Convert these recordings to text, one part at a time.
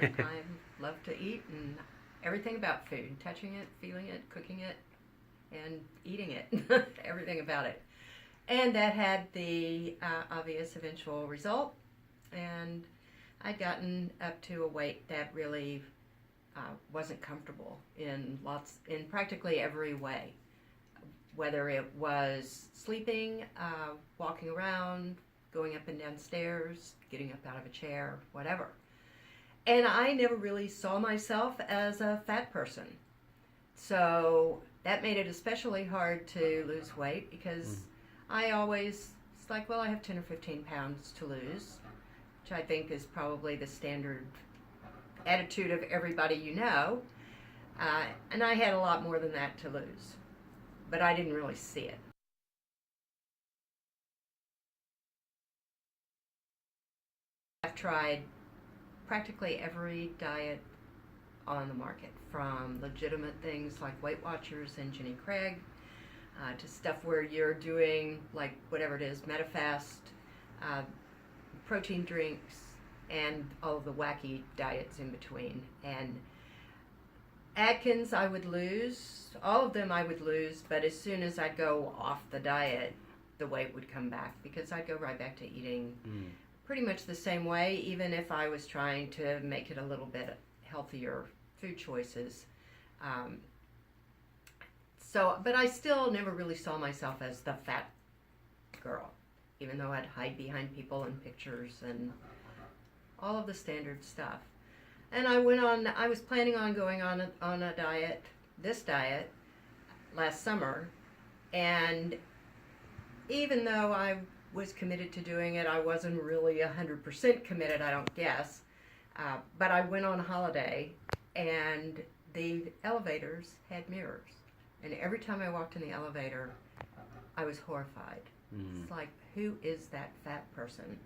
I love to eat and everything about food, touching it, feeling it, cooking it, and eating it, everything about it. And that had the obvious eventual result, and I'd gotten up to a weight that really wasn't comfortable in practically every way, whether it was sleeping, walking around, going up and down stairs, getting up out of a chair, whatever. And I never really saw myself as a fat person. So that made it especially hard to lose weight because I always, it's like, well, I have 10 or 15 pounds to lose, which I think is probably the standard attitude of everybody you know. And I had a lot more than that to lose, but I didn't really see it. I've tried practically every diet on the market, from legitimate things like Weight Watchers and Jenny Craig, to stuff where you're doing like whatever it is, MetaFast, uh, protein drinks, and all of the wacky diets in between. And Atkins I would lose, all of them I would lose, but as soon as I'd go off the diet, the weight would come back because I'd go right back to eating pretty much the same way, even if I was trying to make it a little bit healthier food choices. But I still never really saw myself as the fat girl, even though I'd hide behind people and pictures and all of the standard stuff. And I was planning on going on a diet, this diet, last summer, and even though I was committed to doing it, I wasn't really 100% committed, I don't guess. But I went on holiday, and the elevators had mirrors. And every time I walked in the elevator, I was horrified. It's like, who is that fat person?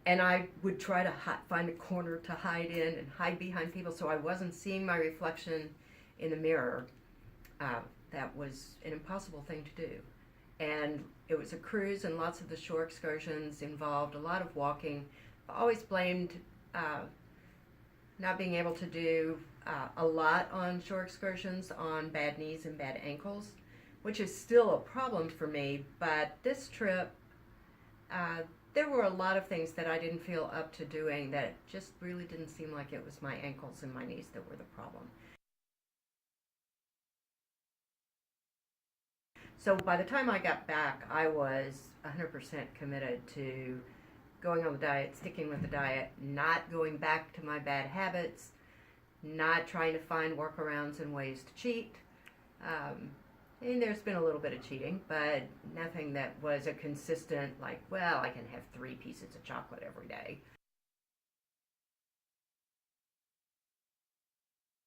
And I would try to find a corner to hide in and hide behind people so I wasn't seeing my reflection in the mirror. That was an impossible thing to do. And it was a cruise, and lots of the shore excursions involved a lot of walking. I always blamed not being able to do a lot on shore excursions on bad knees and bad ankles, which is still a problem for me. But this trip, there were a lot of things that I didn't feel up to doing that just really didn't seem like it was my ankles and my knees that were the problem. So by the time I got back, I was 100% committed to going on the diet, sticking with the diet, not going back to my bad habits, not trying to find workarounds and ways to cheat. And there's been a little bit of cheating, but nothing that was a consistent, like, well, I can have 3 pieces of chocolate every day.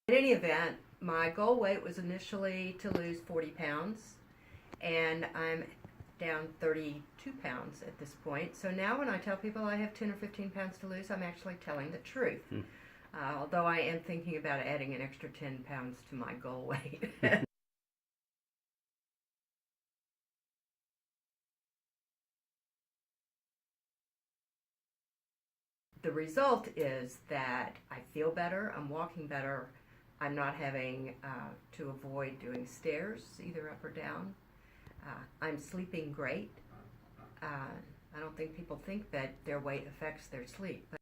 In any event, my goal weight was initially to lose 40 pounds, and I'm down 32 pounds at this point. So now when I tell people I have 10 or 15 pounds to lose, I'm actually telling the truth. Although I am thinking about adding an extra 10 pounds to my goal weight. The result is that I feel better, I'm walking better, I'm not having to avoid doing stairs, either up or down. I'm sleeping great. I don't think people think that their weight affects their sleep. But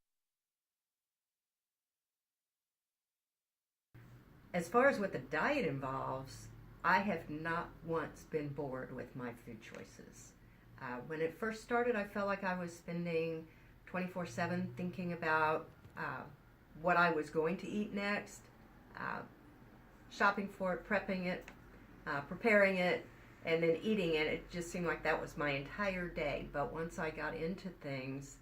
as far as what the diet involves, I have not once been bored with my food choices. When it first started, I felt like I was spending 24/7 thinking about what I was going to eat next, shopping for it, prepping it, preparing it, and then eating it. It just seemed like that was my entire day. But once I got into things,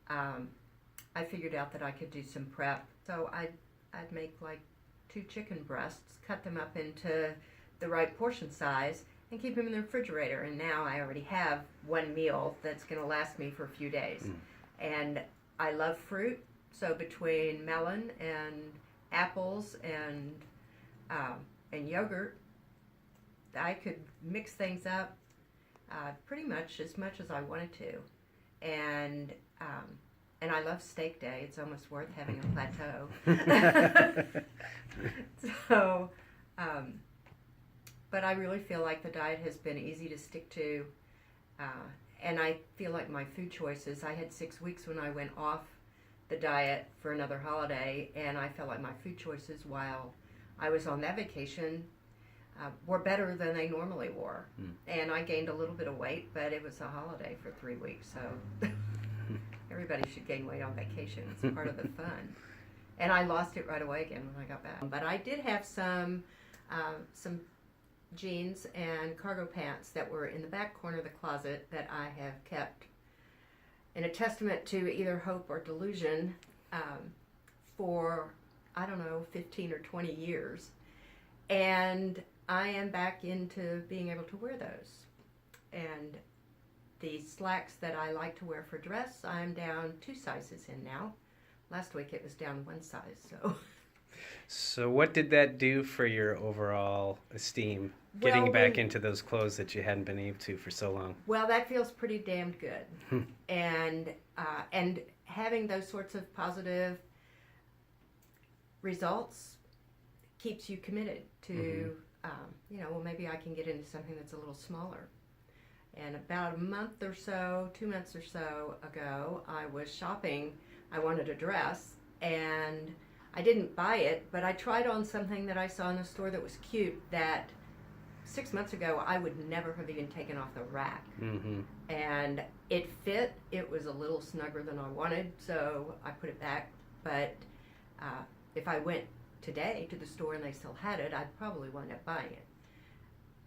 I figured out that I could do some prep. So I'd make like 2 chicken breasts, cut them up into the right portion size, and keep them in the refrigerator. And now I already have one meal that's going to last me for a few days. And I love fruit, so between melon and apples and yogurt, I could mix things up pretty much as I wanted to, and And I love steak day. It's almost worth having a plateau. So, but I really feel like the diet has been easy to stick to. And I feel like my food choices, I had 6 weeks when I went off the diet for another holiday, and I felt like my food choices while I was on that vacation were better than they normally were. And I gained a little bit of weight, but it was a holiday for 3 weeks, so everybody should gain weight on vacation. It's part of the fun. And I lost it right away again when I got back. But I did have some jeans and cargo pants that were in the back corner of the closet that I have kept in a testament to either hope or delusion for, I don't know, 15 or 20 years. And I am back into being able to wear those. And the slacks that I like to wear for dress, I'm down 2 sizes in now. Last week it was down 1 size, so... So what did that do for your overall esteem, getting back into those clothes that you hadn't been able to for so long? Well, that feels pretty damned good. And having those sorts of positive results keeps you committed to, well, maybe I can get into something that's a little smaller. And about a month or so, 2 months or so ago, I was shopping. I wanted a dress, and I didn't buy it, but I tried on something that I saw in the store that was cute that 6 months ago I would never have even taken off the rack. And it fit. It was a little snugger than I wanted, so I put it back. But if I went today to the store and they still had it, I'd probably wind up buying it.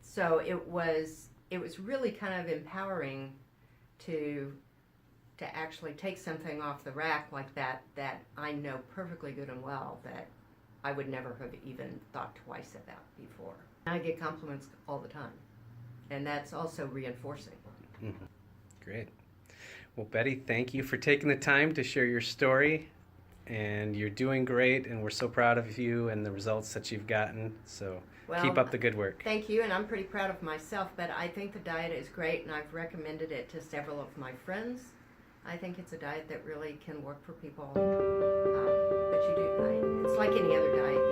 So it was really kind of empowering to actually take something off the rack like that I know perfectly good and well that I would never have even thought twice about before. I get compliments all the time, and that's also reinforcing. Great. Well, Betty, thank you for taking the time to share your story, and you're doing great, and we're so proud of you and the results that you've gotten, so keep up the good work. Thank you, and I'm pretty proud of myself, but I think the diet is great, and I've recommended it to several of my friends. I think it's a diet that really can work for people, but it's like any other diet.